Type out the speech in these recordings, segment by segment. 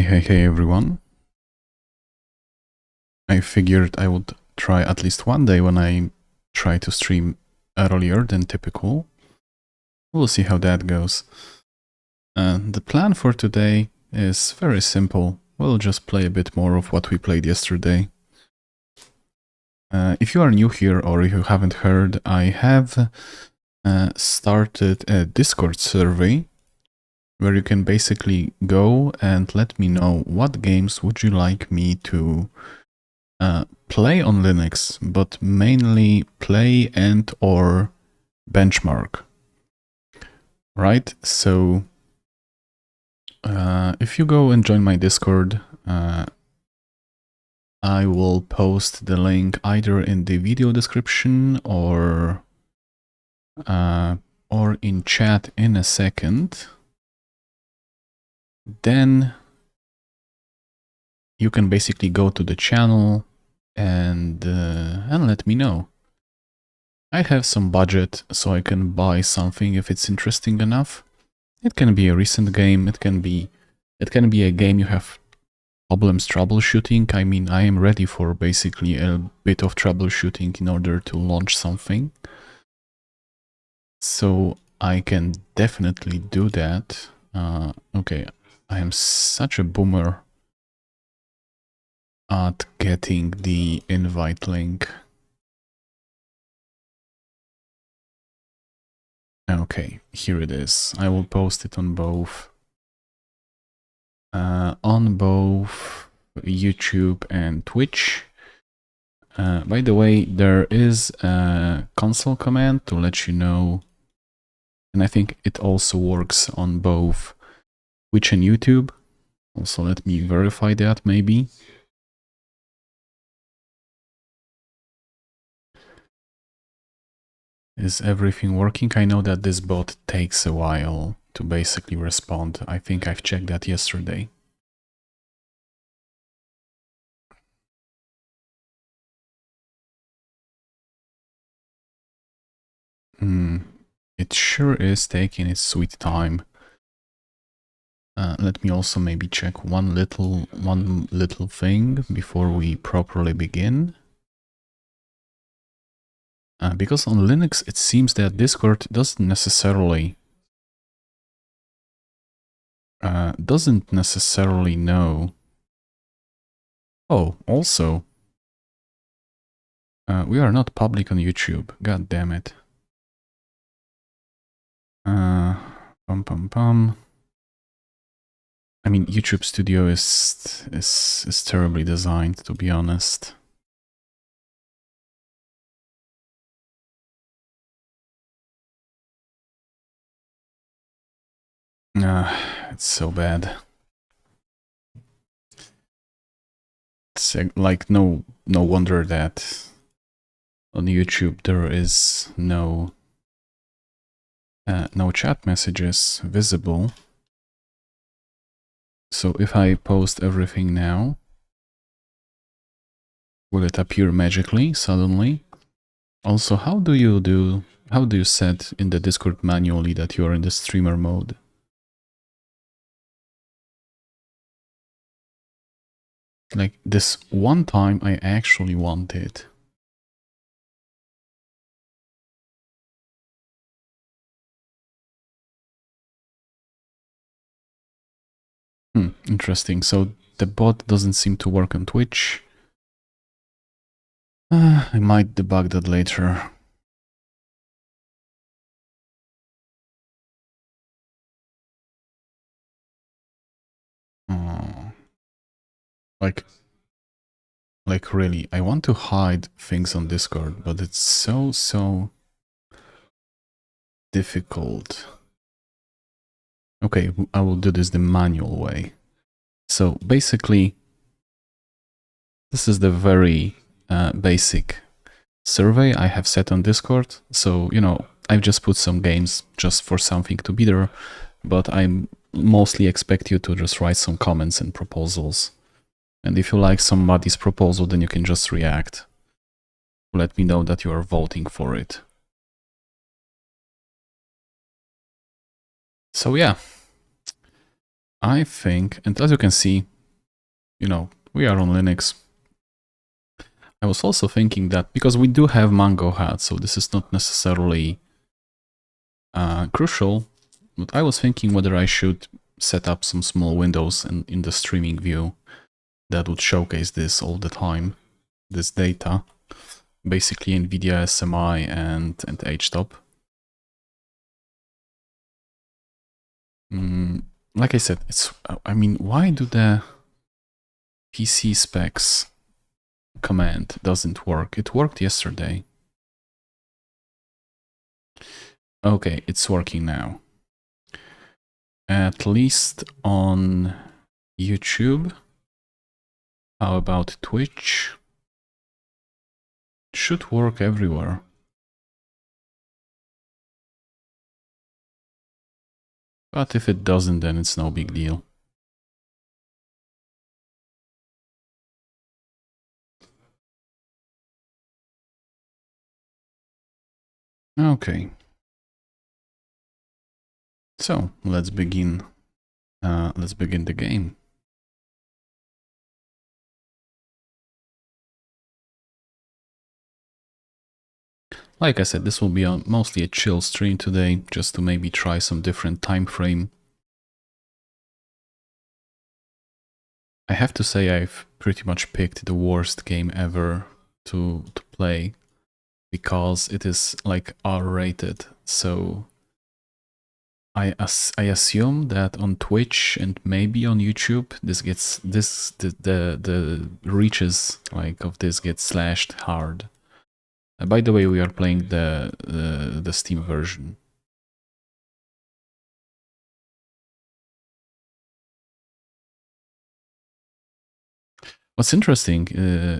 Hey everyone. I figured I would try at least one day when I try to stream earlier than typical. We'll see how that goes. The plan for today is very simple. We'll just play a bit more of what we played yesterday. If you are new here or if you haven't heard, I have started a Discord survey where you can basically go and let me know what games would you like me to play on Linux, but mainly play and or benchmark. Right? So if you go and join my Discord, I will post the link either in the video description or in chat in a second. Then you can basically go to the channel and let me know. I have some budget, so I can buy something if it's interesting enough. It can be a recent game, it can be a game you have problems troubleshooting. I mean, I am ready for basically a bit of troubleshooting in order to launch something. So I can definitely do that. Okay, I am such a boomer at getting the invite link. Okay, here it is. I will post it on both YouTube and Twitch. By the way, there is a console command to let you know, and I think it also works on both Twitch and YouTube. Also, let me verify that maybe. Is everything working? I know that this bot takes a while to basically respond. I think I've checked that yesterday. It sure is taking its sweet time. Let me also maybe check one little thing before we properly begin. Because on Linux it seems that Discord doesn't necessarily know. Oh, also, we are not public on YouTube. God damn it. I mean, YouTube Studio is terribly designed, to be honest. It's so bad. It's like no wonder that on YouTube there is no chat messages visible. So if I post everything now, will it appear magically suddenly? Also, how do you set in the Discord manually that you are in the streamer mode? Like this one time I actually want it. Interesting. So the bot doesn't seem to work on Twitch. I might debug that later. Like really, I want to hide things on Discord, but it's so difficult. Okay, I will do this the manual way. So basically, this is the very basic survey I have set on Discord. So, you know, I've just put some games just for something to be there, but I mostly expect you to just write some comments and proposals. And if you like somebody's proposal, then you can just react. Let me know that you are voting for it. So yeah, I think, and as you can see, you know, we are on Linux. I was also thinking that because we do have Mango Hat, so this is not necessarily crucial, but I was thinking whether I should set up some small windows in the streaming view that would showcase this all the time, this data, basically NVIDIA SMI and HTOP. Like I said, I mean, why do the PC specs command doesn't work? It worked yesterday. Okay, it's working now. At least on YouTube. How about Twitch? It should work everywhere. But if it doesn't, then it's no big deal. Okay. So let's begin. Let's begin the game. Like I said, this will be mostly a chill stream today, just to maybe try some different time frame. I have to say I've pretty much picked the worst game ever to play, because it is like R-rated, so I assume that on Twitch and maybe on YouTube the reaches like of this get slashed hard. By the way, we are playing the Steam version. What's interesting,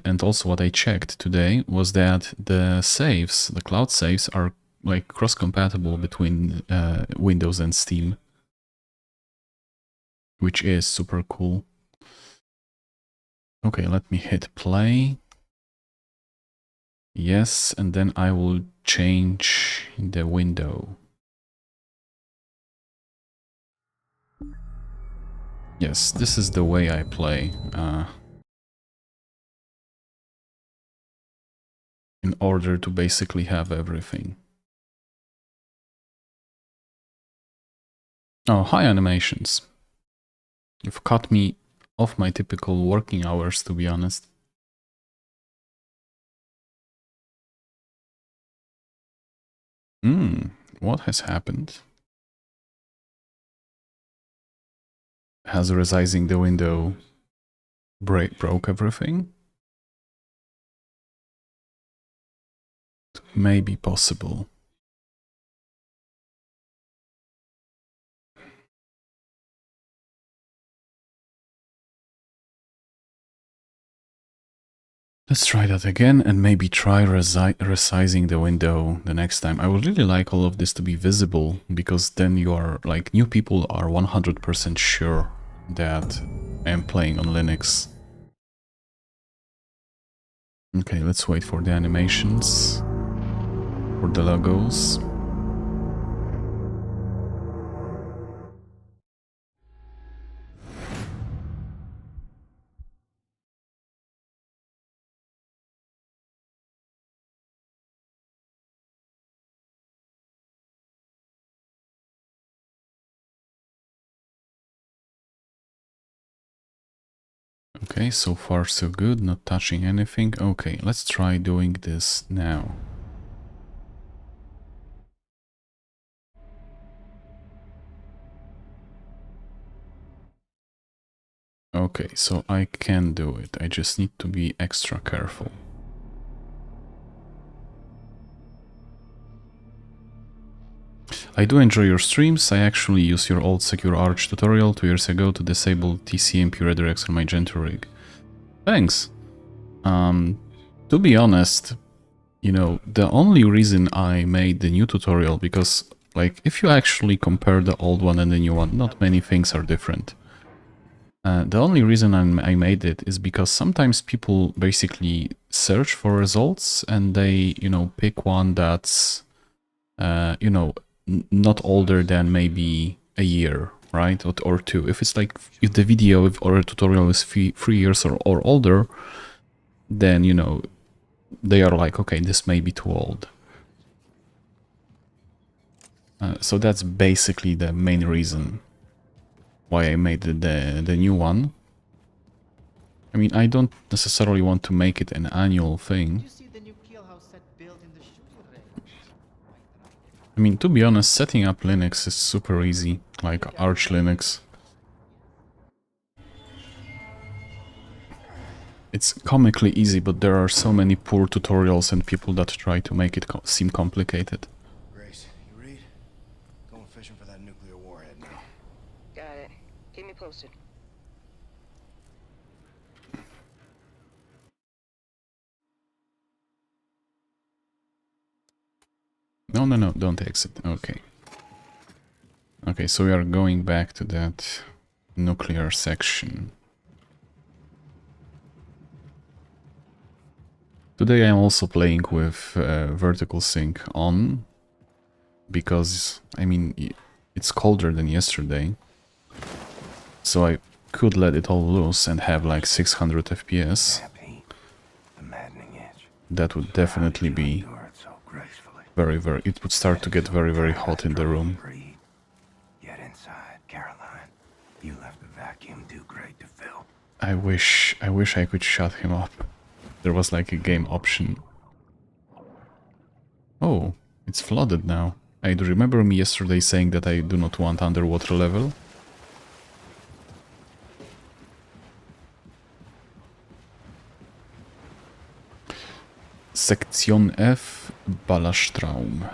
and also what I checked today, was that the saves, the cloud saves, are like cross-compatible between Windows and Steam, which is super cool. Okay, let me hit play. Yes, and then I will change the window. Yes, this is the way I play. In order to basically have everything. Oh, hi animations. You've cut me off my typical working hours, to be honest. What has happened? Has resizing the window broke everything? It may be possible. Let's try that again and maybe try resizing the window the next time. I would really like all of this to be visible, because then you are like, new people are 100% sure that I am playing on Linux. Okay, let's wait for the animations, for the logos. Okay, so far so good, not touching anything. Okay, let's try doing this now. Okay, so I can do it, I just need to be extra careful. I do enjoy your streams. I actually used your old secure Arch tutorial 2 years ago to disable TCMP redirects on my Gentoo rig. Thanks. To be honest, you know, the only reason I made the new tutorial, because, like, if you actually compare the old one and the new one, not many things are different. The only reason I made it is because sometimes people basically search for results and they, you know, pick one that's, you know, not older than maybe a year right? Or 2. If it's like, if the video or a tutorial is 3 years or older, then, you know, they are like, okay, this may be too old. So that's basically the main reason why I made the new one. I mean, I don't necessarily want to make it an annual thing. I mean, to be honest, setting up Linux is super easy, like ArchLinux. It's comically easy, but there are so many poor tutorials and people that try to make it seem complicated. Grace, you read? Going fishing for that nuclear warhead now. Got it. Keep me posted. No, don't exit. Okay. Okay, so we are going back to that nuclear section. Today I'm also playing with vertical sync on, because, I mean, it's colder than yesterday, so I could let it all loose and have like 600 FPS. That would definitely be very, it would start to get very hot in the room. Yet inside, Caroline, you left the vacuum too great to fill. I wish I could shut him up. There was like a game option. Oh, it's flooded now. I do remember me yesterday saying that I do not want underwater level. Sektion F, Ballaststraum.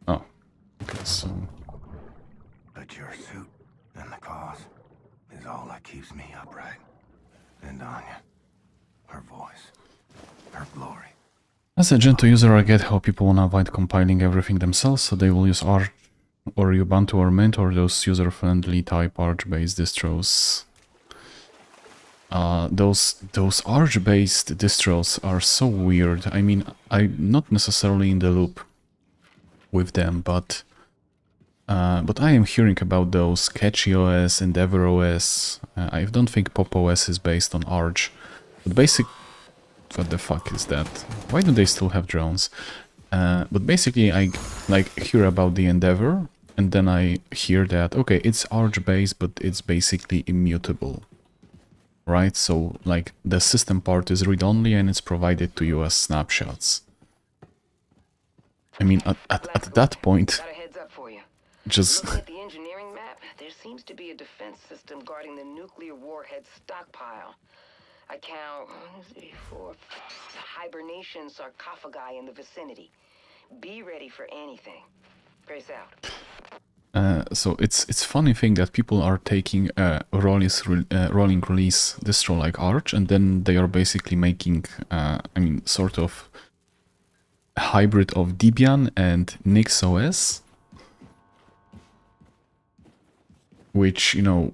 Oh, okay, so... But your suit and the cause is all that keeps me upright. And Anya, her voice, her glory. As a Gentoo user, I get how people wanna avoid compiling everything themselves, so they will use Arch or Ubuntu or Mint or those user-friendly type Arch-based distros. Those Arch-based distros are so weird. I mean, I'm not necessarily in the loop with them, but I am hearing about those CatchyOS, EndeavourOS. I don't think PopOS is based on Arch, but what the fuck is that? Why do they still have drones? But basically, I like hear about the Endeavour, and then I hear that, okay, it's Arch-based, but it's basically immutable, right? So, like, the system part is read-only, and it's provided to you as snapshots. I mean, at that point, just... Looking at the engineering map, there seems to be a defense system guarding the nuclear warhead stockpile. I count 4 hibernation sarcophagi in the vicinity. Be ready for anything. Grace out. So it's funny thing that people are taking a rolling release distro like Arch, and then they are basically making, I mean, sort of a hybrid of Debian and NixOS, which, you know,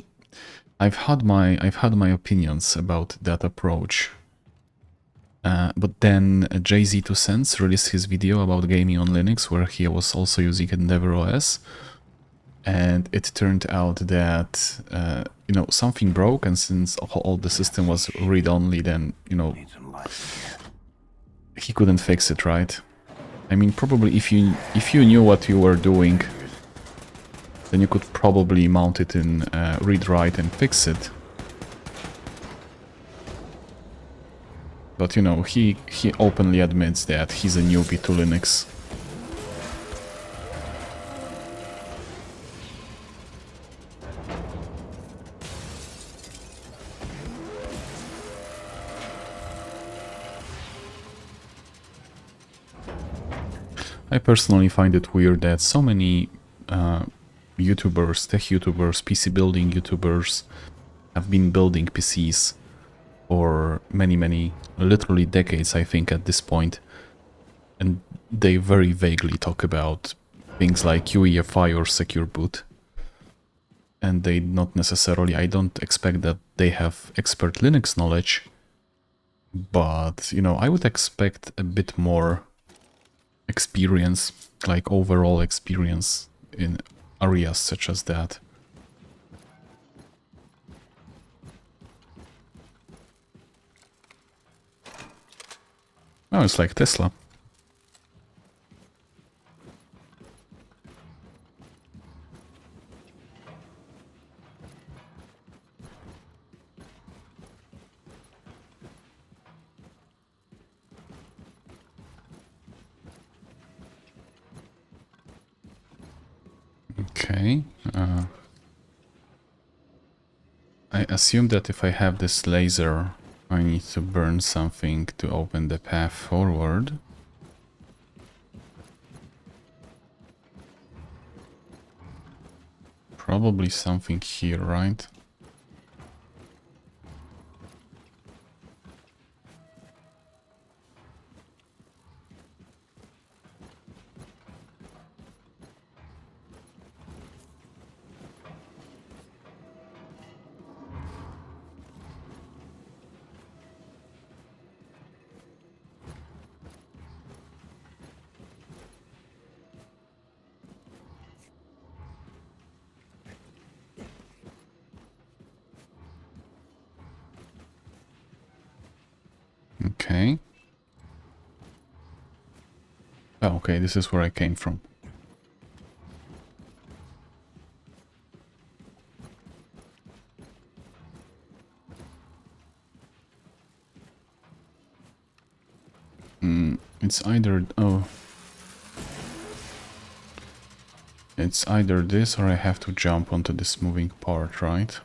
I've had my opinions about that approach. But then JZ2Cents released his video about gaming on Linux, where he was also using EndeavourOS, and it turned out that you know, something broke, and since all the system was read-only, then, you know, he couldn't fix it, right? I mean, probably if you knew what you were doing, then you could probably mount it in read-write and fix it. But, you know, he openly admits that he's a newbie to Linux. I personally find it weird that so many YouTubers, tech YouTubers, PC building YouTubers have been building PCs for many, literally decades, I think, at this point. And they very vaguely talk about things like UEFI or Secure Boot. And they not necessarily, I don't expect that they have expert Linux knowledge, but, you know, I would expect a bit more experience, like overall experience in areas such as that. Oh, it's like Tesla. Okay. I assume that if I have this laser, I need to burn something to open the path forward. Probably something here, right? Okay. Oh, okay, this is where I came from. It's either... oh. It's either this or I have to jump onto this moving part, right?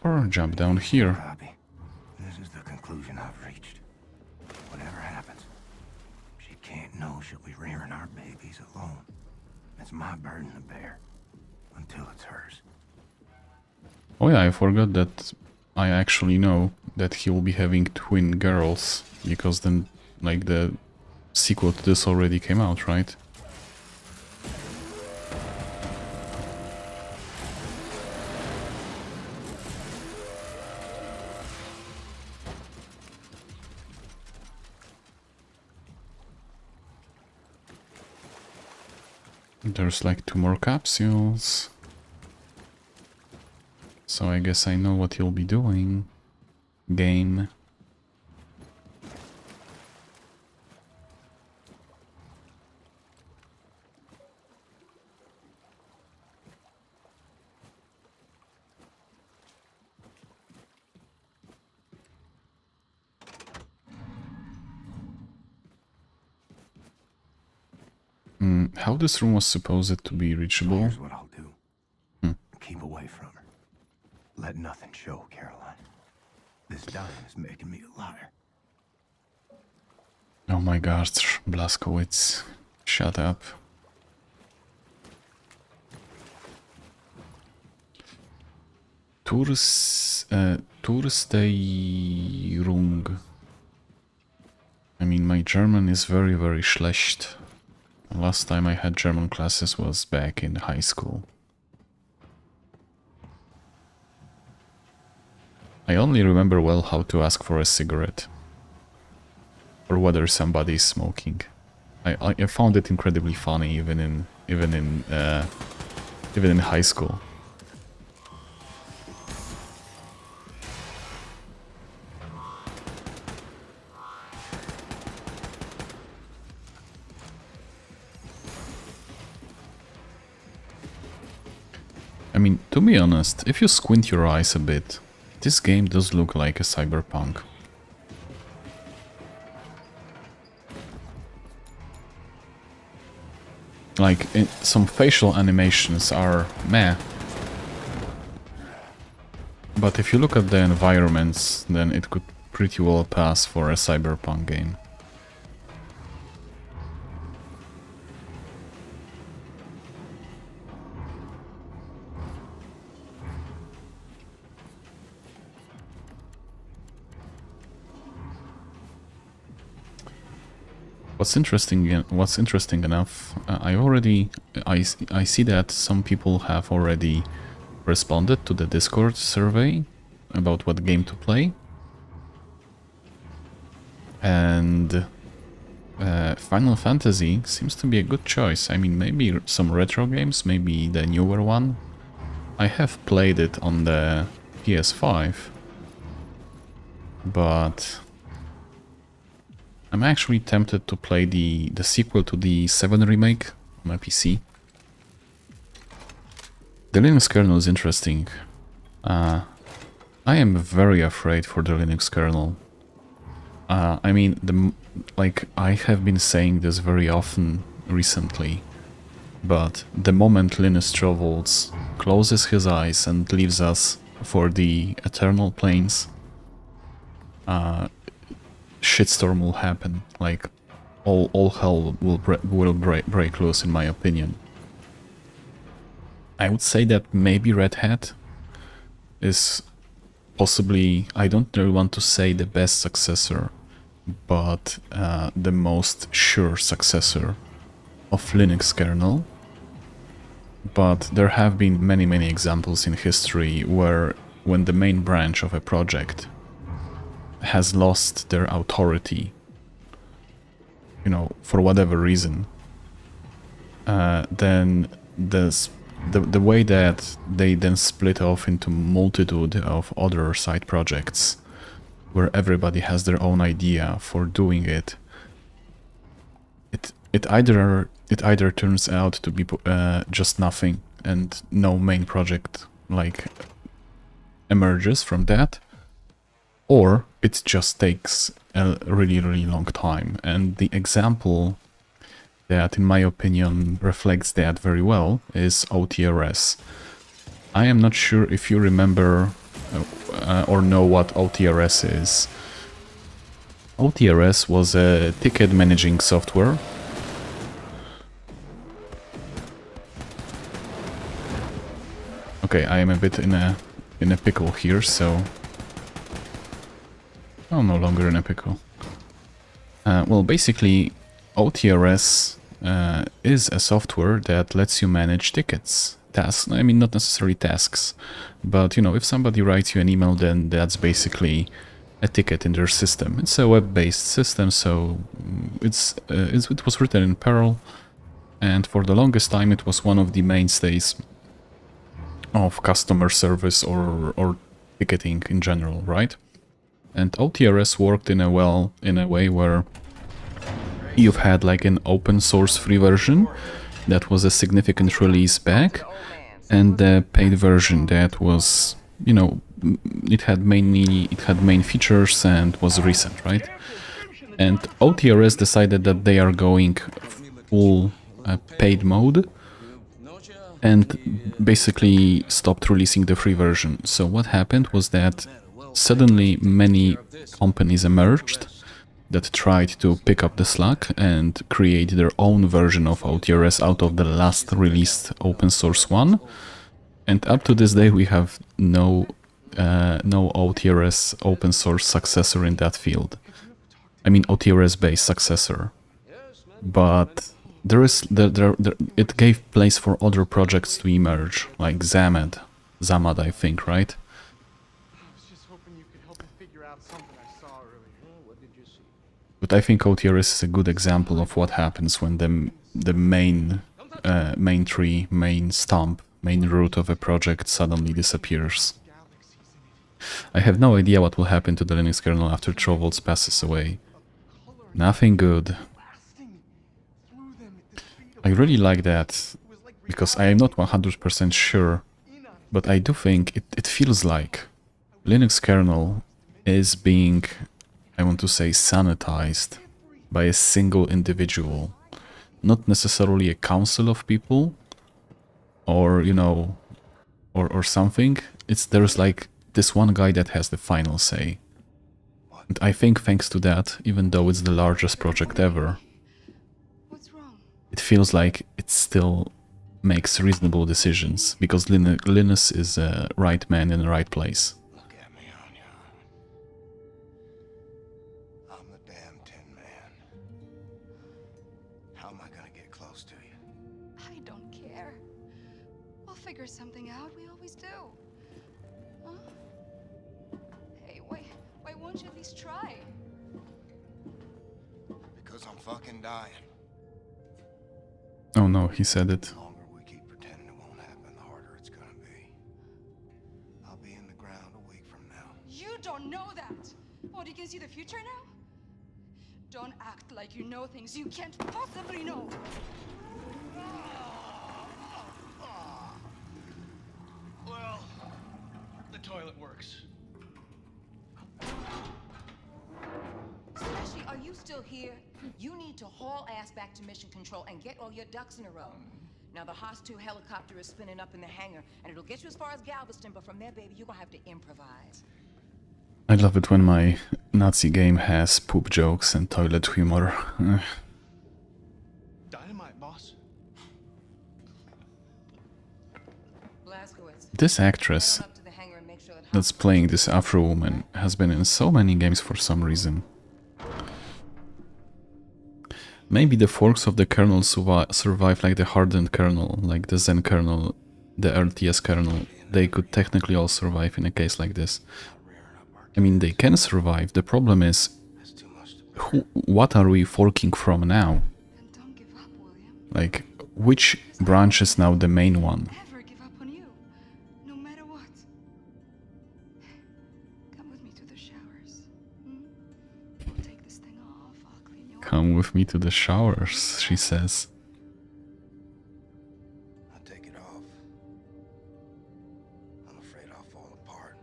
Or jump down here. Copy. This is the conclusion I've reached. Whatever happens, she can't know she'll be rearing our babies alone. It's my burden to bear. Until it's hers. Oh yeah, I forgot that I actually know that he will be having twin girls. Because then, like, the sequel to this already came out, right? There's like 2 more capsules. So I guess I know what you'll be doing. Game. How this room was supposed to be reachable? Here's what I'll do. Keep away from her. Let nothing show, Caroline. This dying is making me a liar. Oh my gosh, Blazkowicz. Shut up. Tursteigerung. I mean, my German is very, very schlecht. Last time I had German classes was back in high school. I only remember well how to ask for a cigarette. Or whether somebody is smoking. I found it incredibly funny even in high school. I mean, to be honest, if you squint your eyes a bit, this game does look like a cyberpunk. Like, some facial animations are meh. But if you look at the environments, then it could pretty well pass for a cyberpunk game. What's interesting enough, I see that some people have already responded to the Discord survey about what game to play. And Final Fantasy seems to be a good choice. I mean, maybe some retro games, maybe the newer one. I have played it on the PS5, but I'm actually tempted to play the sequel to the 7 remake on my PC. The Linux kernel is interesting. I am very afraid for the Linux kernel. I mean, I have been saying this very often recently, but the moment Linus Torvalds closes his eyes and leaves us for the eternal plains, shitstorm will happen. Like, all hell will break loose, in my opinion. I would say that maybe Red Hat is possibly, I don't really want to say the best successor, but the most sure successor of Linux kernel. But there have been many examples in history where when the main branch of a project has lost their authority, you know, for whatever reason, then the way that they then split off into multitude of other side projects where everybody has their own idea for doing it, it either turns out to be just nothing and no main project like emerges from that, or it just takes a really long time. And the example that, in my opinion, reflects that very well is OTRS. I am not sure if you remember or know what OTRS is. OTRS was a ticket managing software Okay, I am a bit in a pickle here, so I'm no longer in a pickle. Well, basically, OTRS is a software that lets you manage tickets, tasks. I mean, not necessarily tasks, but you know, if somebody writes you an email, then that's basically a ticket in their system. It's a web-based system, so it was written in Perl, and for the longest time, it was one of the mainstays of customer service or ticketing in general, right? And OTRS worked in a way where you've had like an open source free version that was a significant release back, and the paid version that was, you know, it had main features and was recent, right? And OTRS decided that they are going full paid mode and basically stopped releasing the free version. So what happened was that suddenly many companies emerged that tried to pick up the slack and create their own version of OTRS out of the last released open source one. And up to this day we have no OTRS open source successor in that field. I mean OTRS based successor. But it gave place for other projects to emerge, like Zamad, I think, right? But I think OTRS is a good example of what happens when the main tree, main stump, main root of a project suddenly disappears. I have no idea what will happen to the Linux kernel after Torvalds passes away. Nothing good. I really like that, because I am not 100% sure, but I do think it feels like Linux kernel is being, I want to say, sanitized by a single individual. Not necessarily a council of people, or, you know, or something. There's like this one guy that has the final say. And I think thanks to that, even though it's the largest project ever, it feels like it still makes reasonable decisions, because Linus is a right man in the right place. Look at me, Anya. I'm the damn Tin Man. How am I gonna get close to you? I don't care. I'll figure something out. We always do. Huh? Hey, why won't you at least try? Because I'm fucking dying. Oh no, he said it. The longer we keep pretending it won't happen, the harder it's gonna be. I'll be in the ground a week from now. You don't know that. What, you can see the future now? Don't act like you know things you can't possibly know. Well, the toilet works. Especially, are you still here? You need to haul ass back to mission control and get all your ducks in a row. Now, the Haas 2 helicopter is spinning up in the hangar, and it'll get you as far as Galveston, but from there, baby, you're gonna have to improvise. I love it when my Nazi game has poop jokes and toilet humor. Dynamite, boss. Blazkowicz, This actress head on up to the hangar and make sure that that's playing this Afro woman has been in so many games for some reason. Maybe the forks of the kernel survive like the hardened kernel, like the Zen kernel, the RTS kernel. They could technically all survive in a case like this. I mean, they can survive. The problem is, That's too much to bear. what are we forking from now? And don't give up, William. Like, which branch is now the main one? Never give up on you, no matter what. Come with me to the showers. We'll take this thing off. I'll clean you up. Come with me to the showers, she says. I'll take it off. I'm afraid I'll fall apart.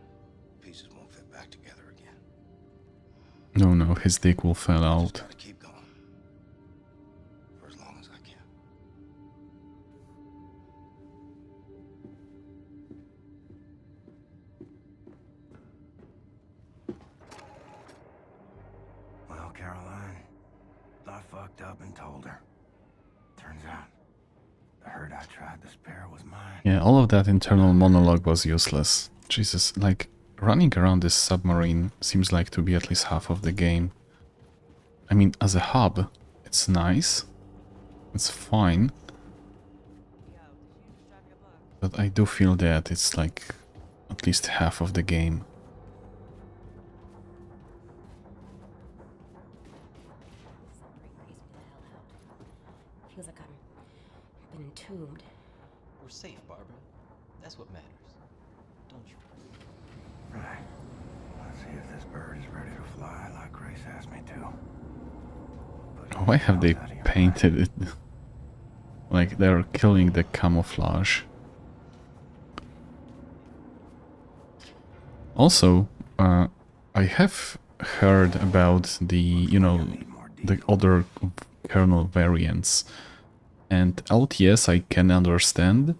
Pieces won't fit back together again. No, no, his dick will fall Just out. gotta keep going. For as long as I can. Well, Caroline, I fucked up and told her. Turns out, the hurt I tried to spare was mine. Yeah, all of that internal monologue was useless. Jesus, like, running around this submarine seems like to be at least half of the game. I mean, as a hub, it's nice. It's fine. But I do feel that it's like at least half of the game. Feels like I've been entombed. We're safe, Barbara. That's what matters. Don't you? Right. Let's see if this bird is ready to fly like Grace asked me to. Put Why have they yourself out of your painted it like they're killing the camouflage? Also, I have heard about the, you know, the other kernel variants. And LTS I can understand,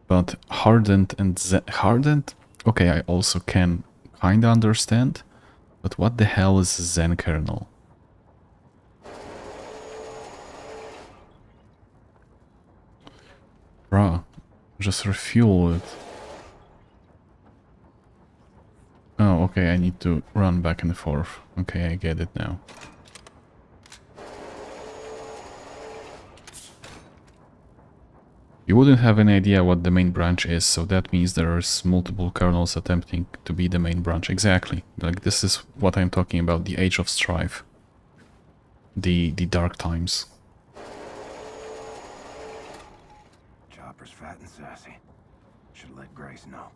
but hardened and hardened, okay, I also can kinda understand. But what the hell is Zen kernel? Bruh, just refuel it. Oh, okay, I need to run back and forth. Okay, I get it now. You wouldn't have any idea what the main branch is, so that means there's multiple kernels attempting to be the main branch. Exactly. Like, this is what I'm talking about, the Age of Strife. The dark times. Chopper's fat and sassy. Should let Grace know.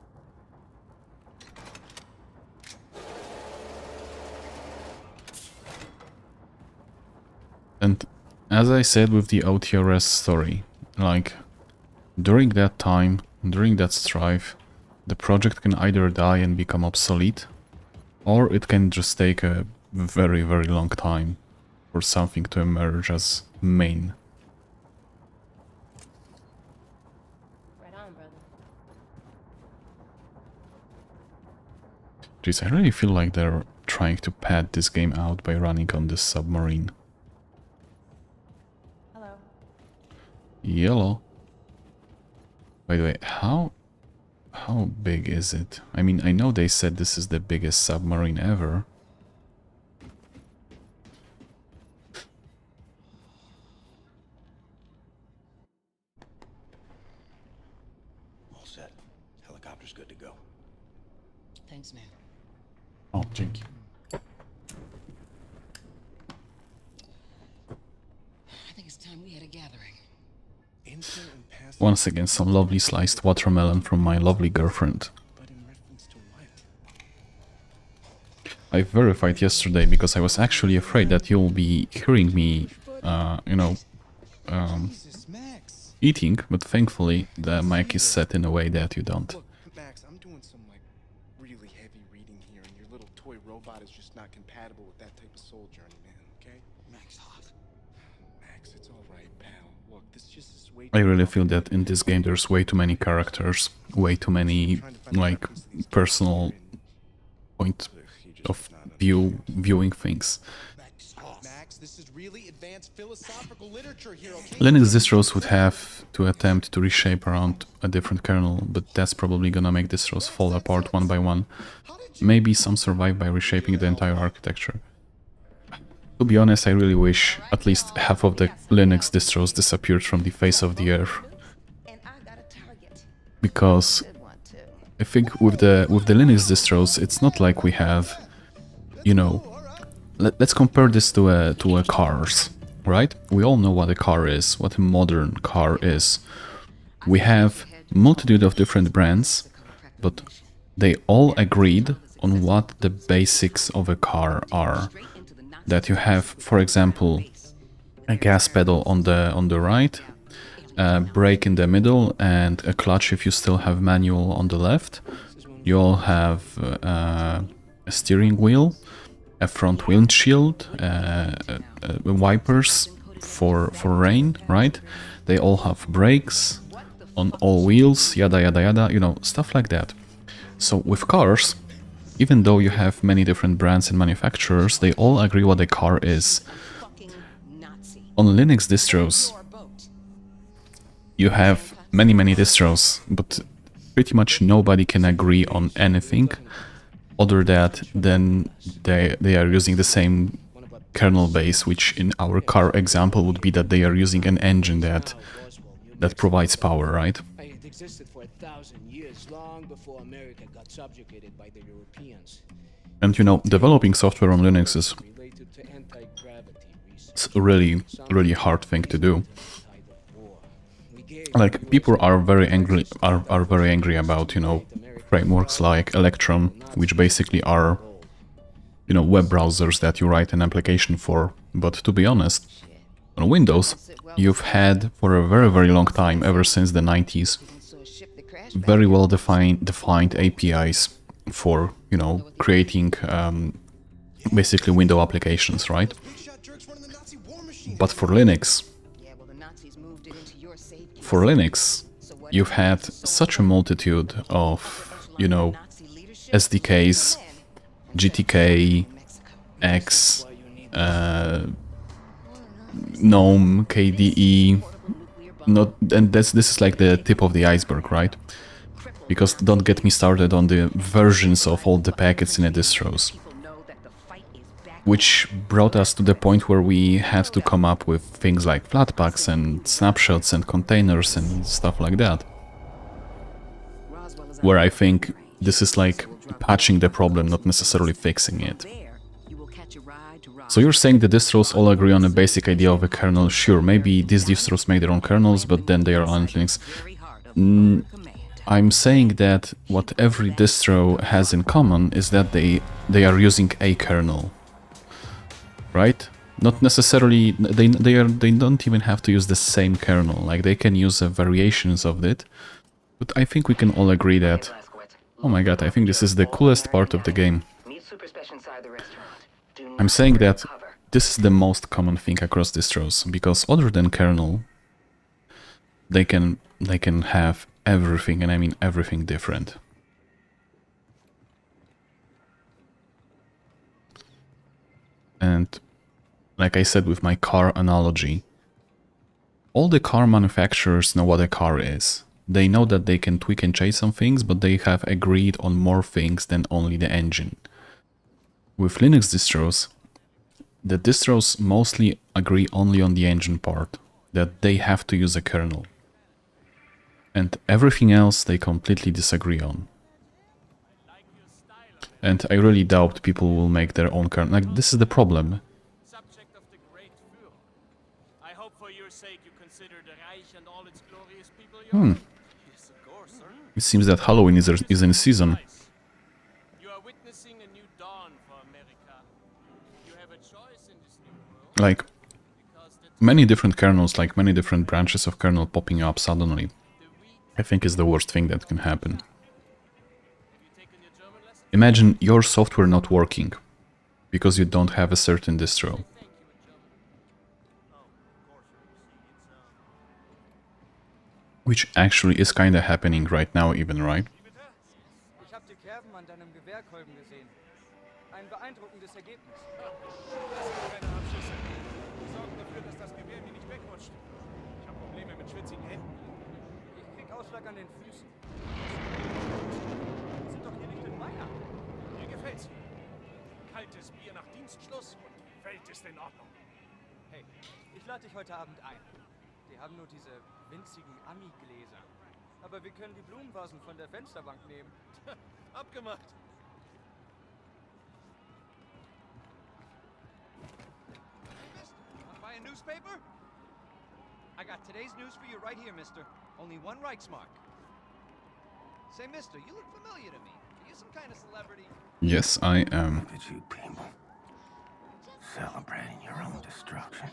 And as I said with the OTRS story, like, during that time, during that strife, the project can either die and become obsolete, or it can just take a very, very long time for something to emerge as main. Right on, brother. Jeez, I really feel like they're trying to pad this game out by running on this submarine. Hello. Yellow. By the way, how big is it? I mean, I know they said this is the biggest submarine ever. Printer's good to go. Thanks, man. O, dzięki. I think it's time we had a gathering. Instant and passive. Once again, some lovely sliced watermelon from my lovely girlfriend. But in reference to what? I verified yesterday because I was actually afraid that you'll be hearing me, Jesus, Max. eating, but thankfully the mic is set in a way that you don't. Look, Max, I'm doing some like really heavy reading here, and your little toy robot is just not compatible with that type of soul journey, man. Okay? Max, Max, it's all right, pal. Look, this just is way. I really feel that in this game there's way too many characters, way too many, like, personal point of viewing things. Max, this is really advanced philosophical literature here, okay? Linux distros would have to attempt to reshape around a different kernel, but that's probably gonna make distros fall apart one by one. Maybe some survive by reshaping the entire architecture. To be honest, I really wish at least half of the Linux distros disappeared from the face of the earth. Because I think with the Linux distros, it's not like we have, you know, let's compare this to a cars, right? We all know what a car is, what a modern car is. We have multitude of different brands, but they all agreed on what the basics of a car are. That you have, for example, a gas pedal on the right, a brake in the middle, and a clutch if you still have manual on the left. You all have a steering wheel, a front windshield, wipers for rain, right? They all have brakes on all wheels, yada yada yada, you know, stuff like that. So with cars, even though you have many different brands and manufacturers, they all agree what a car is. On Linux distros, you have many distros, but pretty much nobody can agree on anything other than they are using the same kernel base, which in our car example would be that they are using an engine that provides power, right? It existed for 1,000 years, long before America got subjugated by the Europeans. And you know, developing software on Linux is Related to anti-gravity research. it's a really hard thing to do. Like, people are very angry about, you know, frameworks like Electron, which basically are, you know, web browsers that you write an application for. But to be honest, on Windows, you've had for a very long time, ever since the 90s, very well defined APIs for, you know, creating basically window applications, right? But for Linux, you've had such a multitude of, you know, SDKs, GTK, X, GNOME, KDE, and this is like the tip of the iceberg, right? Because don't get me started on the versions of all the packets in the distros, which brought us to the point where we had to come up with things like Flatpaks and snapshots and containers and stuff like that. Where I think this is like patching the problem, not necessarily fixing it. So you're saying the distros all agree on a basic idea of a kernel? Sure, maybe these distros make their own kernels, but then they are on Linux. I'm saying that what every distro has in common is that they are using a kernel, right? Not necessarily, they don't even have to use the same kernel, like they can use variations of it. But I think we can all agree that, oh my god, I think this is the coolest part of the game. I'm saying that this is the most common thing across distros, because other than kernel, they can have everything, and I mean everything different. And like I said with my car analogy, all the car manufacturers know what a car is. They know that they can tweak and change some things, but they have agreed on more things than only the engine. With Linux distros, the distros mostly agree only on the engine part, that they have to use a kernel. And everything else they completely disagree on. And I really doubt people will make their own kernel. Like, this is the problem. Subject of the great Führer. I hope for your sake you consider the Reich and all its glorious people your own. Yes, of course, sir. It seems that Halloween is in season. You are witnessing a new dawn for America. You have a choice in this new world. Like, many different kernels, like many different branches of kernel popping up suddenly, I think is the worst thing that can happen. Imagine your software not working because you don't have a certain distro. Which actually is kinda happening right now even, right? Ich habe die Kerben an deinem Gewehrkolben gesehen. Ein beeindruckendes Ergebnis. Das sind keine Abschüsse. Die sorgen dafür, dass das Gewehr mir nicht wegrutscht. Ich habe Probleme mit schwitzigen Händen. Ich krieg Ausschlag an den Füßen. Wir sind doch hier nicht in Bayern. Mir gefällt's. Kaltes Bier nach Dienstschluss und die Welt ist in Ordnung. Hey, ich lade dich heute Abend ein. Die haben nur diese winzigen Ami-Gläser. Aber wir können die Blumenvasen von der Fensterbank nehmen. Abgemacht. Want to buy a newspaper? I got today's news for you right here, mister. Only one Reichsmark. Say, mister, you look familiar to me. Are you some kind of celebrity? Yes, I am. Look at you people. Celebrating your own destruction.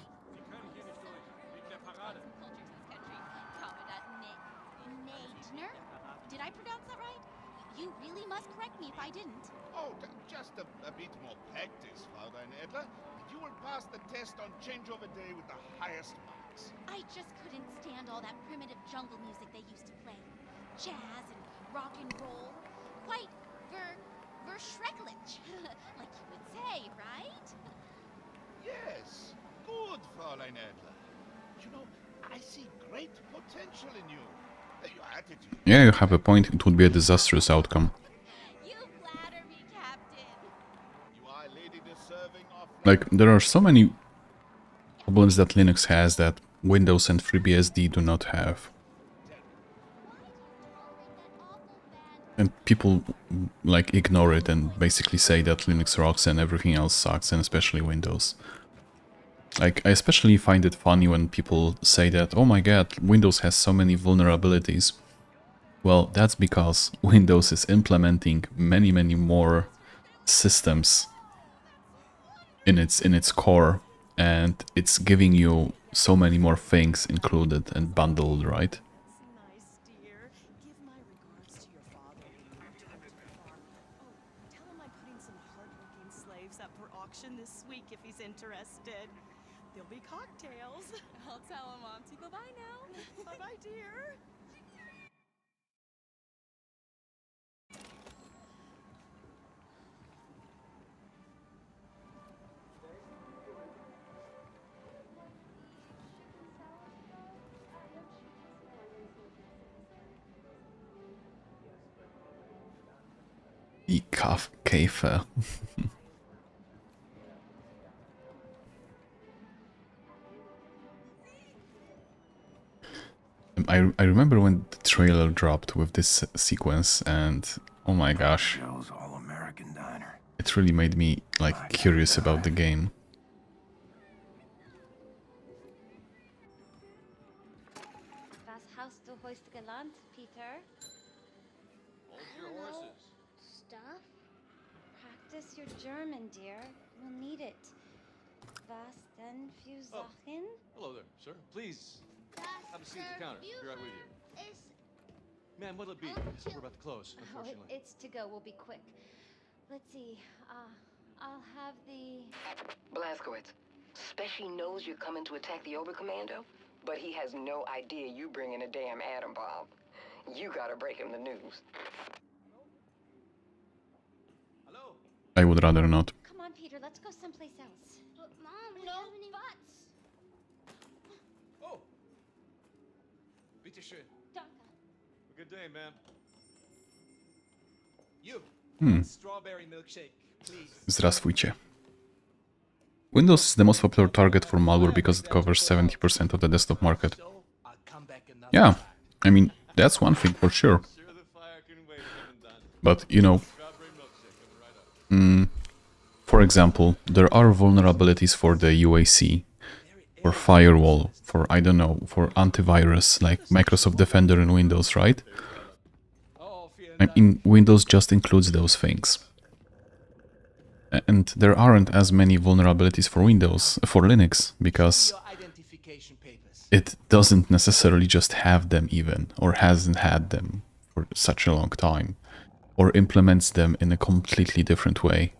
Did I pronounce that right? You really must correct me if I didn't. Oh, just a bit more practice, Fraulein Edler. You will pass the test on changeover day with the highest marks. I just couldn't stand all that primitive jungle music they used to play. Jazz and rock and roll. Quite verschrecklich, like you would say, right? Yes, good, Fraulein Edler. You know, I see great potential in you. Your attitude. Yeah, you have a point. It would be a disastrous outcome. You flatter me, Captain. You are a lady deserving of... Like, there are so many problems that Linux has that Windows and FreeBSD do not have. And people, like, ignore it and basically say that Linux rocks and everything else sucks, and especially Windows. Like, I especially find it funny when people say that, oh my god, Windows has so many vulnerabilities. Well, that's because Windows is implementing many more systems in its core, and it's giving you so many more things included and bundled, right? Nice, dear. Give my regards to your father. Oh, tell him I'm putting some hardworking slaves up for auction this week if he's interested. There'll be cocktails. I'll tell him, Auntie. Bye-bye now. Bye-bye, dear. Käfer. I remember when the trailer dropped with this sequence, and oh my gosh, it really made me like curious about the game. Was hast du heute gelernt, Peter? Hold your horses. Stuff? Practice your German, dear. We'll need it. Was denn für Sachen? Hello there, sir. Please, have a seat at the counter. Be right with you. Ma'am, what'll it be? We're about to close, unfortunately. It's to go. We'll be quick. Let's see. I'll have the... Blazkowicz, Speshy knows you're coming to attack the Oberkommando, but he has no idea you bringing a damn atom bomb. You gotta break him the news. Hello? I would rather not. Come on, Peter. Let's go someplace else. But Mom, we don't have any butts. Oh! Bitte schön. Danke. Good day, ma'am. You. Hmm. Strawberry milkshake, please. Zdravstvujcie. Windows is the most popular target for malware because it covers 70% of the desktop market. Yeah, I mean, that's one thing for sure. But, you know, For example, there are vulnerabilities for the UAC, for firewall, for, I don't know, for antivirus, like Microsoft Defender in Windows, right? And in Windows just includes those things. And there aren't as many vulnerabilities for Windows, for Linux, because it doesn't necessarily just have them even, or hasn't had them for such a long time, or implements them in a completely different way,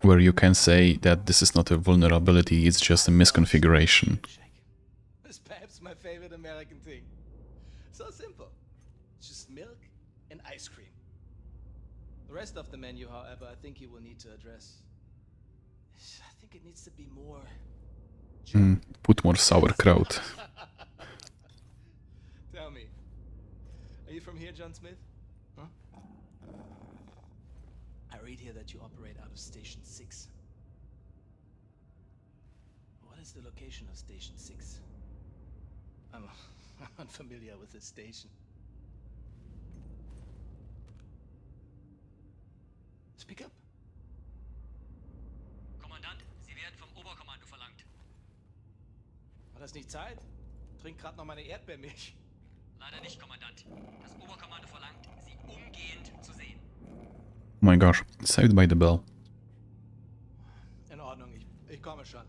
where you can say that this is not a vulnerability, it's just a misconfiguration. It's perhaps my favorite American thing. So simple. Just milk and ice cream. The rest of the menu, however, I think you will need to address. I think it needs to be more... Put more sauerkraut. Tell me, are you from here, John Smith? Huh? I read here that you operate out of Station 6. What is the location of Station 6? I'm unfamiliar with this station. Speak up. Kommandant, Sie werden vom Oberkommando verlangt. War das nicht Zeit? Trink gerade noch meine Erdbeermilch. Leider nicht, Kommandant. Das Oberkommando verlangt, Sie umgehend zu sehen. Oh my gosh, saved by the bell. In Ordnung, ich komme schon.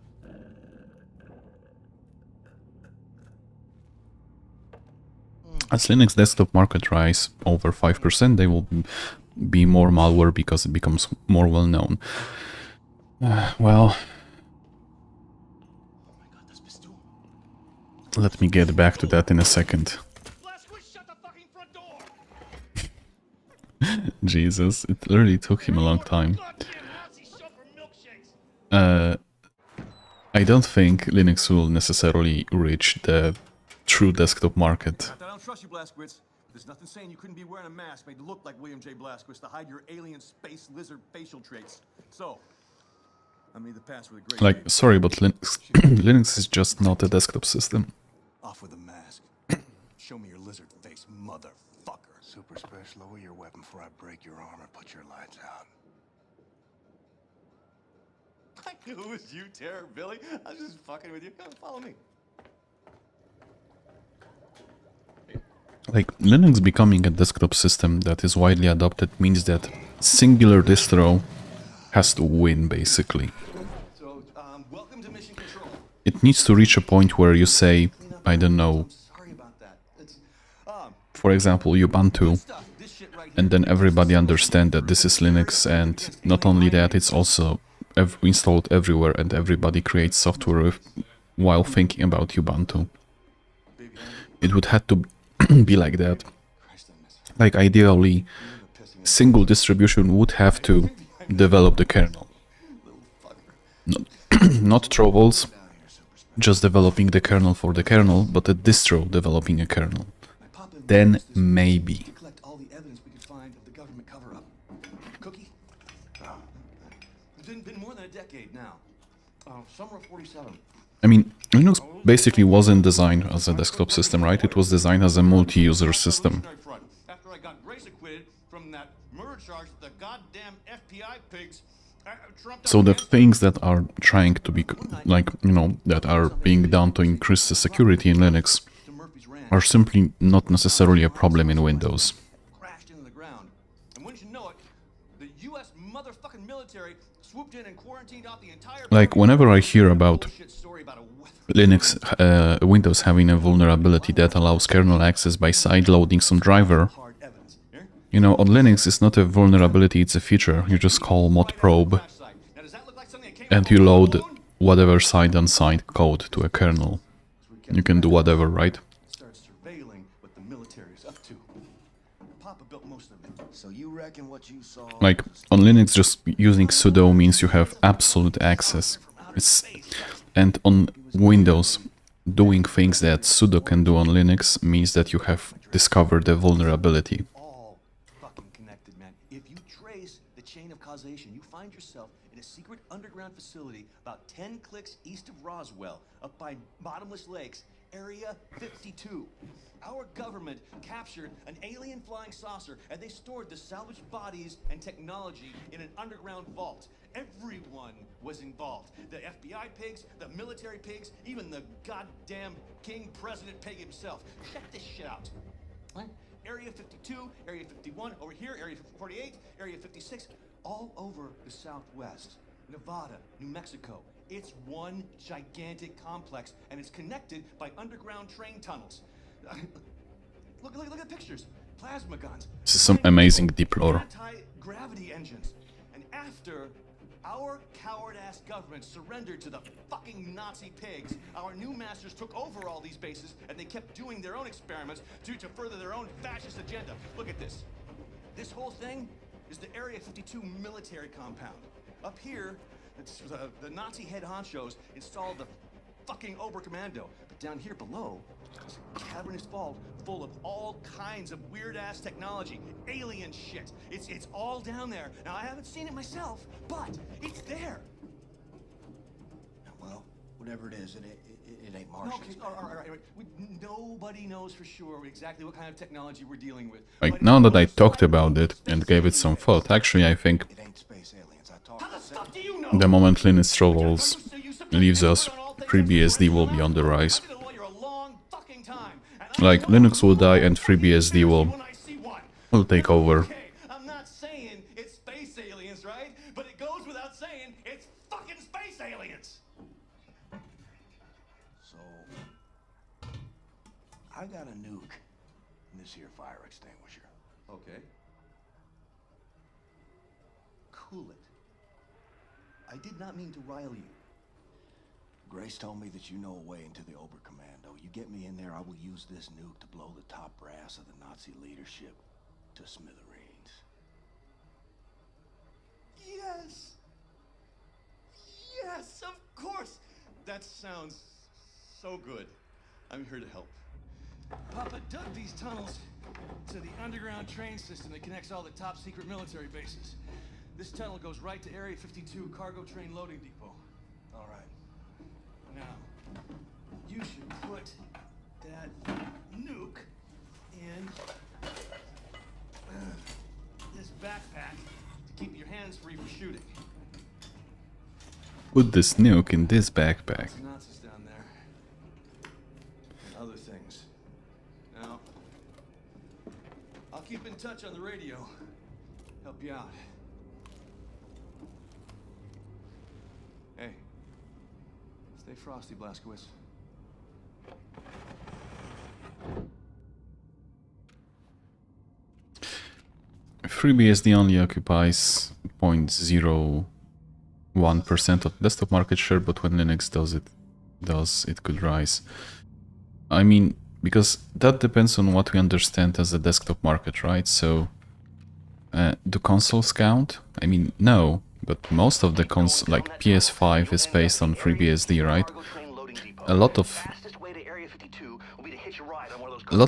As Linux desktop market rise over 5%, they will be more malware because it becomes more well known. Well, let me get back to that in a second. Jesus, it literally took him a long time. I don't think Linux will necessarily reach the true desktop market. I don't trust you, Blazkowicz. There's nothing saying you couldn't be wearing a mask made to look like William J. Blazkowicz to hide your alien space lizard facial traits. So, I made the pass with a great... Like, sorry, but Linux, Linux is just not a desktop system. Off with the mask. Show me your lizard face, motherfucker. Super Special, lower your weapon before I break your arm and put your lights out. I knew it was you, Terror Billy. I was just fucking with you. Come follow me. Like, Linux becoming a desktop system that is widely adopted means that singular distro has to win, basically. So, welcome to Mission Control. It needs to reach a point where you say, I don't know, for example, Ubuntu, and then everybody understand that this is Linux, and not only that, it's also installed everywhere, and everybody creates software while thinking about Ubuntu. It would have to be like that. Like, ideally, single distribution would have to develop the kernel. Not troubles, just developing the kernel for the kernel, but a distro developing a kernel. Then maybe. Collect all the evidence we could find of the government cover-up. Cookie? It's been more than a decade now. Summer of 47. I mean, Linux basically wasn't designed as a desktop system, right? It was designed as a multi-user system. After I got Grace acquitted from that murder charge with the goddamn FBI pigs, So the things that are trying to be, like, you know, that are being done to increase the security in Linux are simply not necessarily a problem in Windows. crashed into the ground. And wouldn't you know it, the US motherfucking military swooped in and quarantined out the entire... Like, whenever I hear about Linux, Windows having a vulnerability that allows kernel access by sideloading some driver, you know, on Linux it's not a vulnerability, it's a feature. You just call modprobe and you load whatever side-on-side code to a kernel. You can do whatever, right? Start surveilling what the military's up to. Papa built most of it. So you reckon what you saw... Like, on Linux, just using sudo means you have absolute access. And on Windows, doing things that sudo can do on Linux means that you have discovered a vulnerability. All fucking connected, man. If you trace the chain of causation, you find yourself in a secret underground facility about 10 clicks east of Roswell, up by Bottomless Lakes, Area 52. Our government captured an alien flying saucer and they stored the salvaged bodies and technology in an underground vault. Everyone was involved. The FBI pigs, the military pigs, even the goddamn King President pig himself. Check this shit out. What? Area 52, Area 51, over here, Area 48, Area 56, all over the Southwest. Nevada, New Mexico. It's one gigantic complex, and it's connected by underground train tunnels. Look at the pictures. Plasma guns. This is some amazing deep lore. Anti-gravity engines. And after our coward-ass government surrendered to the fucking Nazi pigs, our new masters took over all these bases, and they kept doing their own experiments to further their own fascist agenda. Look at this. This whole thing is the Area 52 military compound. Up here, it's the Nazi head honchos installed the fucking Oberkommando. But down here below, is a cavernous vault full of all kinds of weird-ass technology, alien shit. It's all down there. Now, I haven't seen it myself, but it's there. Well, whatever it is, it ain't Martian. No, okay, all right. Nobody knows for sure exactly what kind of technology we're dealing with. Like, now that I talked about it and gave it some thought, actually I think the moment Linux Travels leaves us, FreeBSD will be on the rise. Like, Linux will die and FreeBSD will take over. I'm not saying it's space aliens, right? But it goes without saying it's fucking space aliens. So, I got a nuke in this here fire extinguisher. Okay. Cool it. I did not mean to rile you. Grace told me that you know a way into the Oberkommando. You get me in there, I will use this nuke to blow the top brass of the Nazi leadership to smithereens. Yes! Yes, of course! That sounds so good. I'm here to help. Papa dug these tunnels to the underground train system that connects all the top secret military bases. This tunnel goes right to Area 52 cargo train loading depot. All right. Now, you should put that nuke in this backpack to keep your hands free for shooting. Put this nuke in this backpack. There's Nazis down there. And other things. Now, I'll keep in touch on the radio. Help you out. Hey. Stay frosty, Blazkowicz. FreeBSD only occupies 0.01% of desktop market share, but when Linux does it could rise. I mean, because that depends on what we understand as a desktop market, right? So, do consoles count? I mean, no, but most of the consoles, like PS5 is based on FreeBSD, right? A lot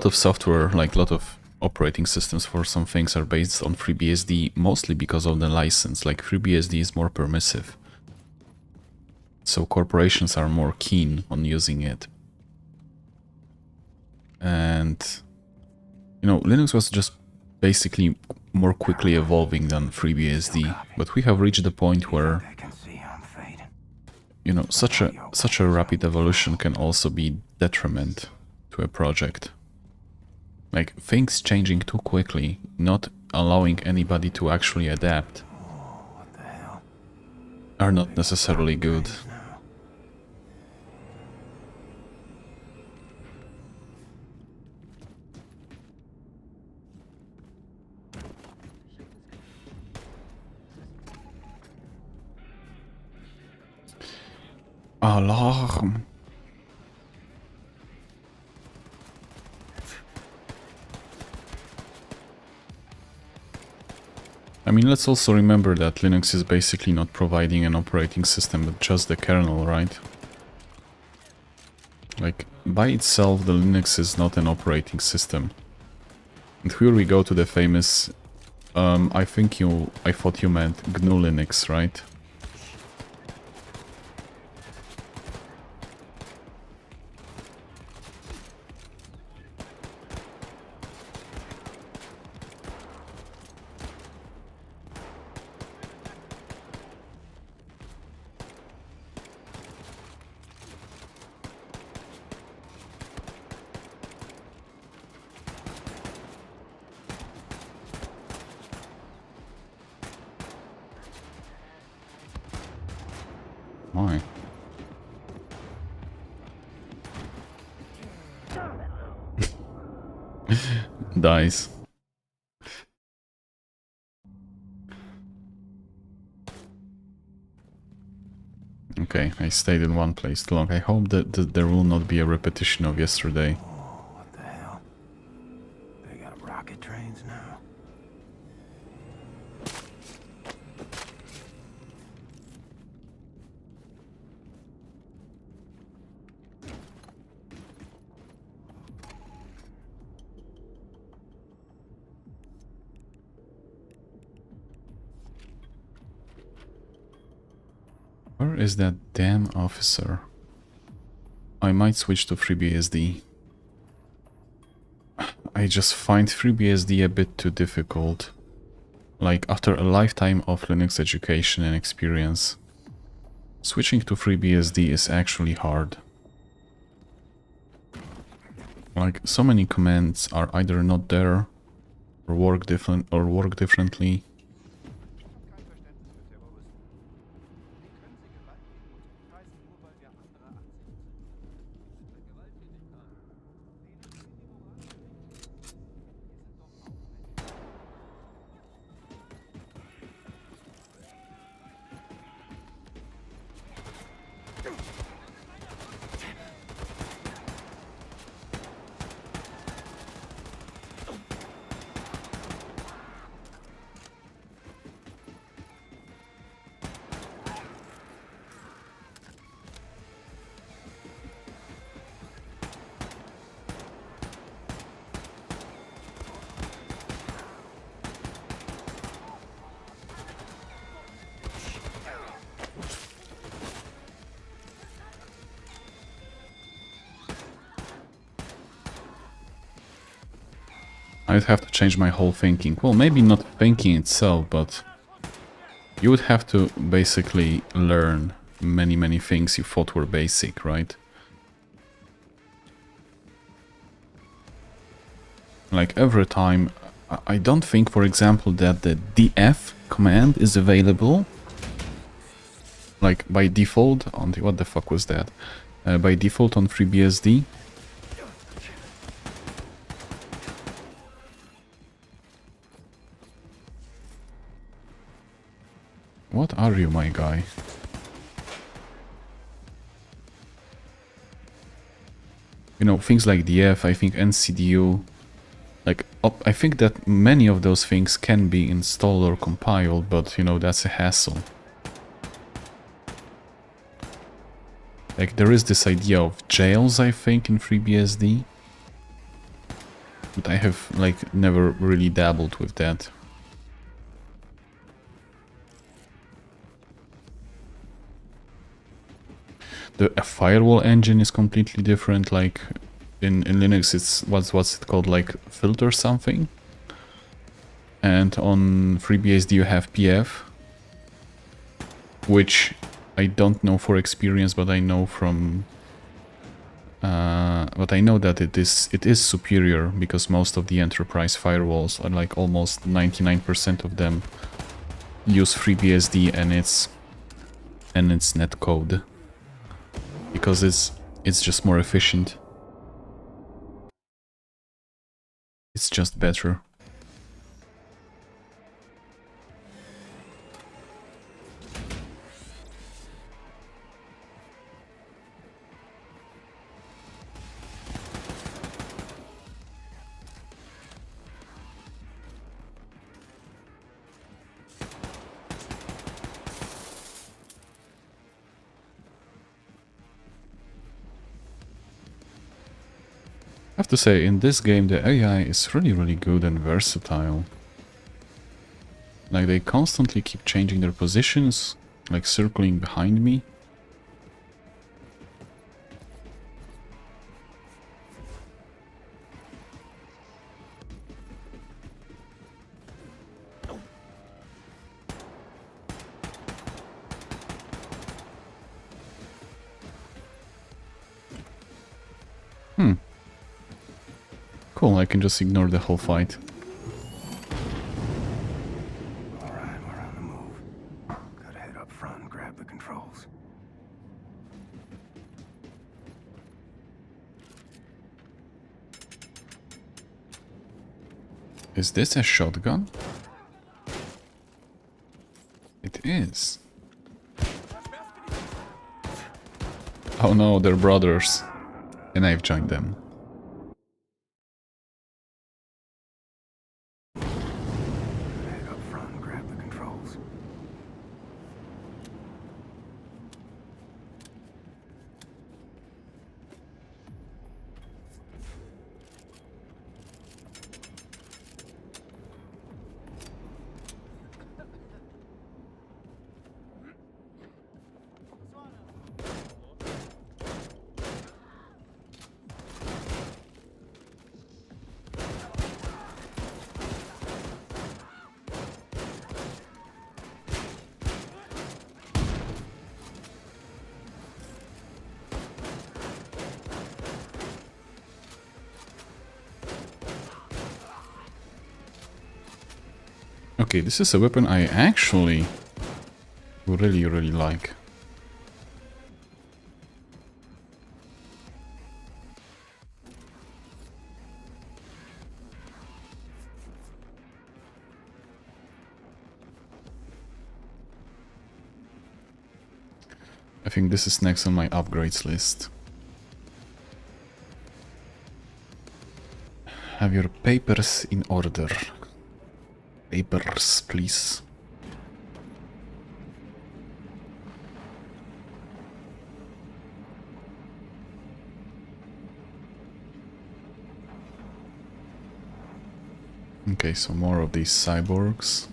of software, like a lot of operating systems for some things are based on FreeBSD, mostly because of the license. Like, FreeBSD is more permissive, so corporations are more keen on using it. And, you know, Linux was just basically more quickly evolving than FreeBSD, but we have reached the point where, you know, such a rapid evolution can also be detriment to a project. Like, things changing too quickly, not allowing anybody to actually adapt, are not necessarily good. Alarm. I mean, let's also remember that Linux is basically not providing an operating system, but just the kernel, right? Like, by itself, the Linux is not an operating system. And here we go to the famous, I thought you meant GNU Linux, right? My. Dies. Okay, I stayed in one place too long. I hope that there will not be a repetition of yesterday. What the hell? They got rocket trains now? Where is that damn officer? I might switch to FreeBSD. I just find FreeBSD a bit too difficult. Like, after a lifetime of Linux education and experience, switching to FreeBSD is actually hard. Like, so many commands are either not there, or work differently. I'd have to change my whole thinking. Well, maybe not thinking itself, but you would have to basically learn many things you thought were basic, right? Like every time, I don't think, for example, that the df command is available, like by default on the, what the fuck was that? By default on FreeBSD. What are you, my guy? You know, things like df, I think ncdu, like, I think that many of those things can be installed or compiled, but, you know, that's a hassle. Like, there is this idea of jails, I think, in FreeBSD, but I have, like, never really dabbled with that. The firewall engine is completely different. Like in Linux, it's what's it called, like filter something, and on FreeBSD you have PF, which I don't know for experience, but I know from but I know that it is superior, because most of the enterprise firewalls, are like almost 99% of them, use FreeBSD and its netcode. Because it's just more efficient. It's just better. I have to say, in this game the AI is really good and versatile. Like, they constantly keep changing their positions, like circling behind me. Cool, I can just ignore the whole fight. Alright, we're on the move. Gotta head up front and grab the controls. Is this a shotgun? It is. Oh no, they're brothers. And I've joined them. Head up front and grab the controls. Okay, this is a weapon I actually really like. I think this is next on my upgrades list. Have your papers in order. Papers, please. Okay, so more of these cyborgs.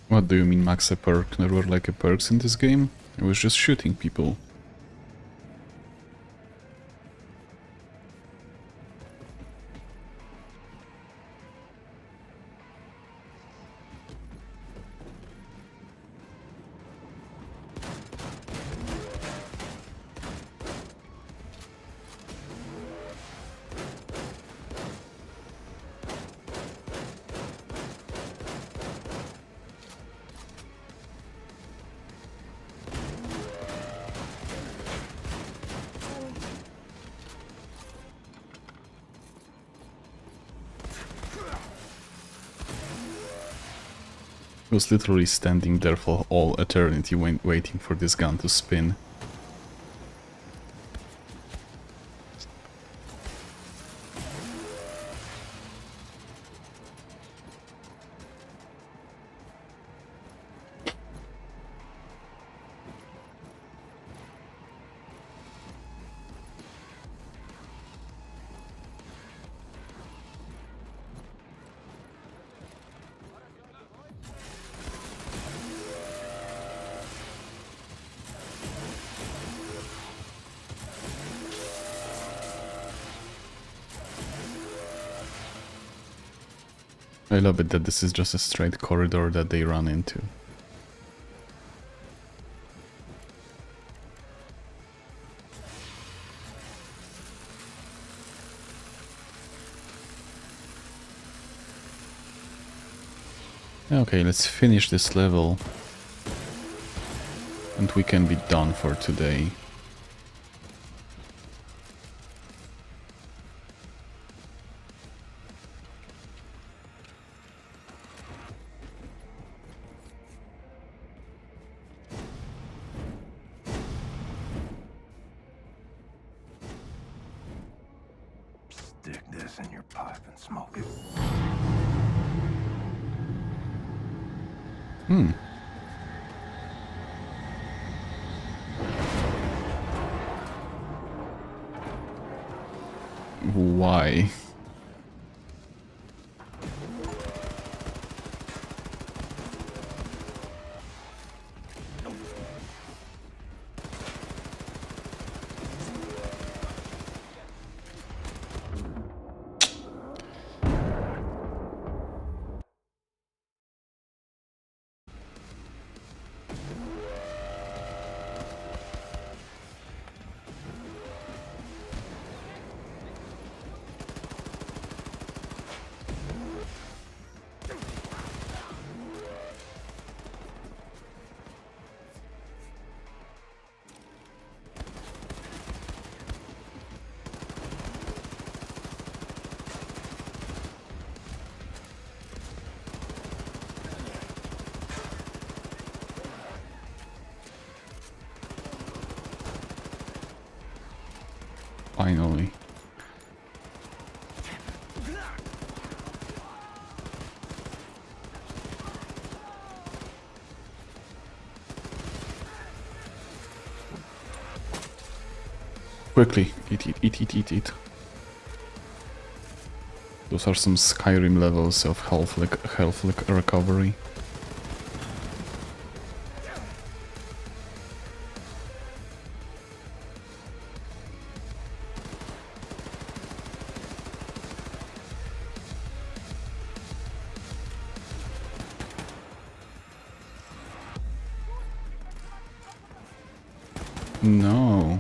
What do you mean max a perk? There were like a perks in this game? I was just shooting people. I was literally standing there for all eternity waiting for this gun to spin. I love it that this is just a straight corridor that they run into. Okay, let's finish this level. And we can be done for today. Stick this in your pipe and smoke it. Hmm. Why? Finally. Quickly, eat. Those are some Skyrim levels of health recovery. No.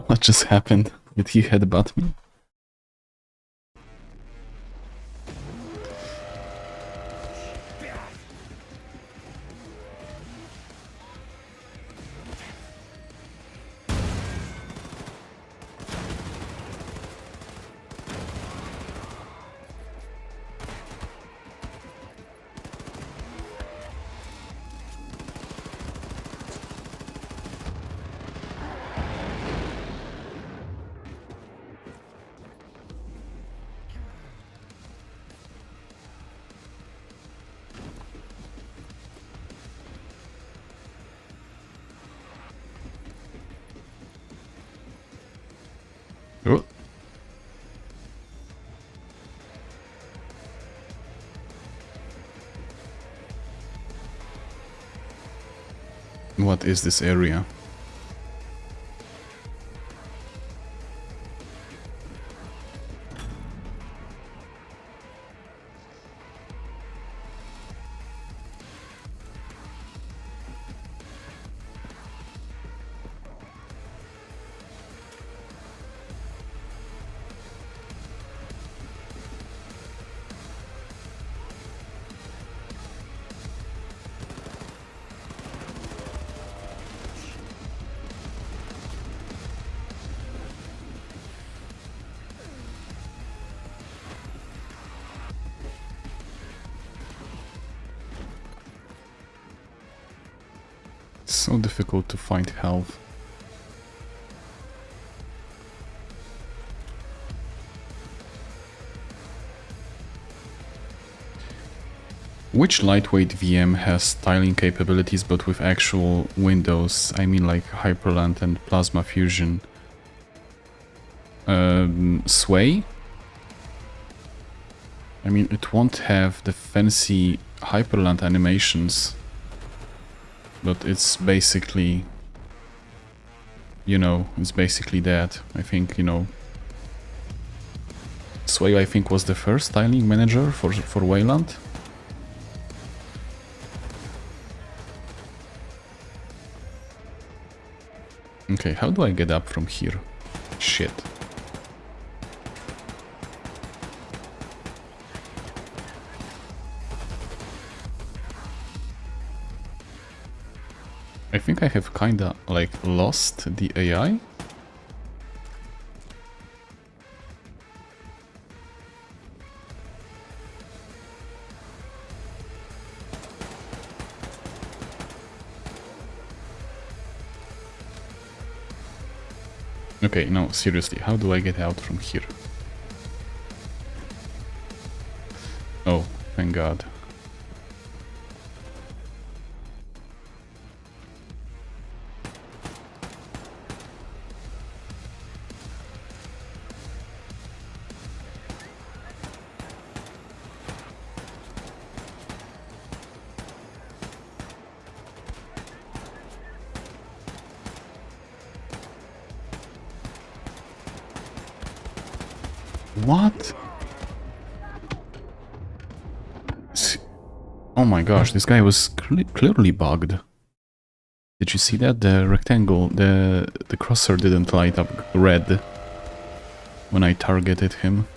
What just happened? Did he headbutt me? Oh. What is this area? So difficult to find health. Which lightweight VM has tiling capabilities but with actual windows? I mean like Hyperland and Plasma Fusion. Sway? I mean, it won't have the fancy Hyperland animations, but it's basically, you know, it's basically that. I think, you know, Sway, I think, was the first tiling manager for Wayland. Okay, how do I get up from here? Shit. I think I have kinda like lost the AI. Okay, no, seriously, how do I get out from here? Oh, thank God. What? Oh my gosh, this guy was clearly bugged. Did you see that? The rectangle, the cursor didn't light up red when I targeted him.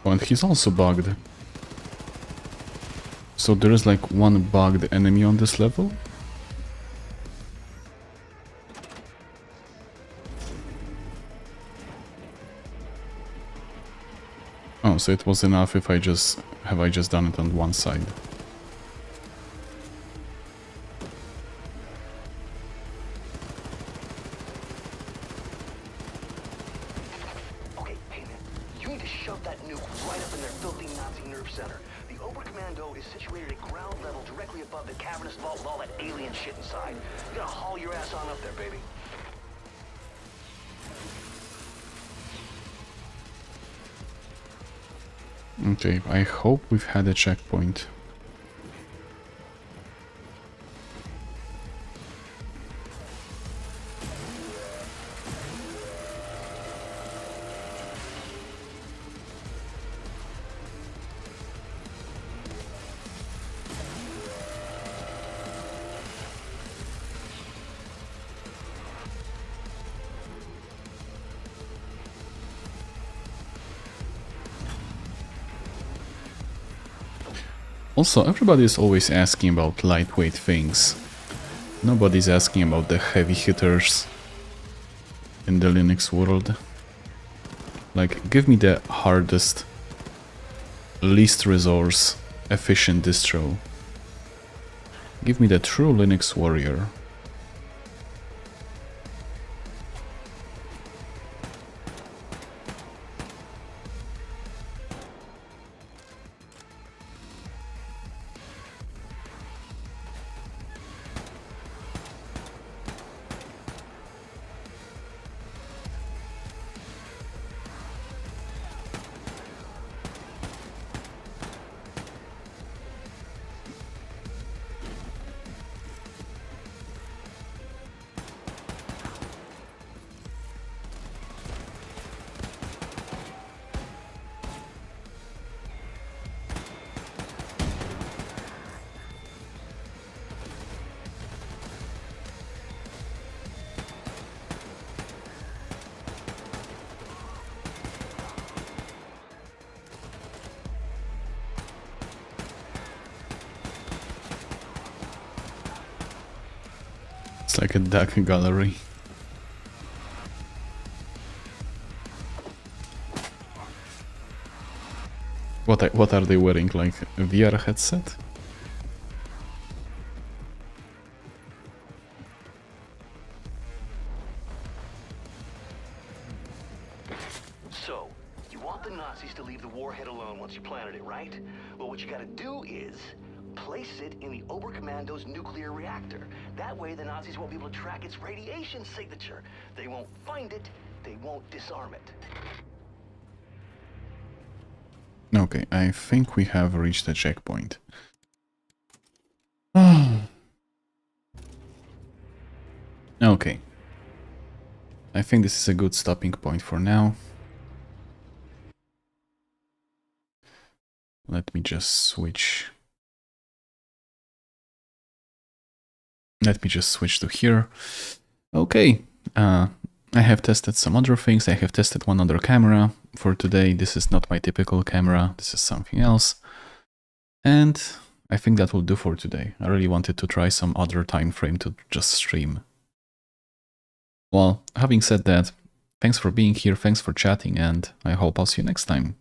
Oh, and he's also bugged. So there is like one bugged enemy on this level? Oh, so it was enough if I just... have I just done it on one side? Okay, hey man, you need to shove that nuke right up in their filthy Nazi nerve center. The Oberkommando is situated at ground level directly above the cavernous vault with all that alien shit inside. You gotta haul your ass on up there, baby. Okay, I hope we've had a checkpoint. Also, everybody is always asking about lightweight things. Nobody's asking about the heavy hitters in the Linux world. Like, give me the hardest, least resource, efficient distro. Give me the true Linux warrior. It's like a duck gallery. What are they wearing? Like a VR headset? So, you want the Nazis to leave the warhead alone once you planted it, right? Well, what you gotta do is place it in the Oberkommando's nuclear reactor. That way the Nazis won't be able to track its radiation signature. They won't find it, they won't disarm it. Okay, I think we have reached the checkpoint. Okay. I think this is a good stopping point for now. Let me just switch. Let me just switch to here. Okay. I have tested some other things. I have tested one other camera for today. This is not my typical camera. This is something else. And I think that will do for today. I really wanted to try some other time frame to just stream. Well, having said that, thanks for being here, thanks for chatting, and I hope I'll see you next time.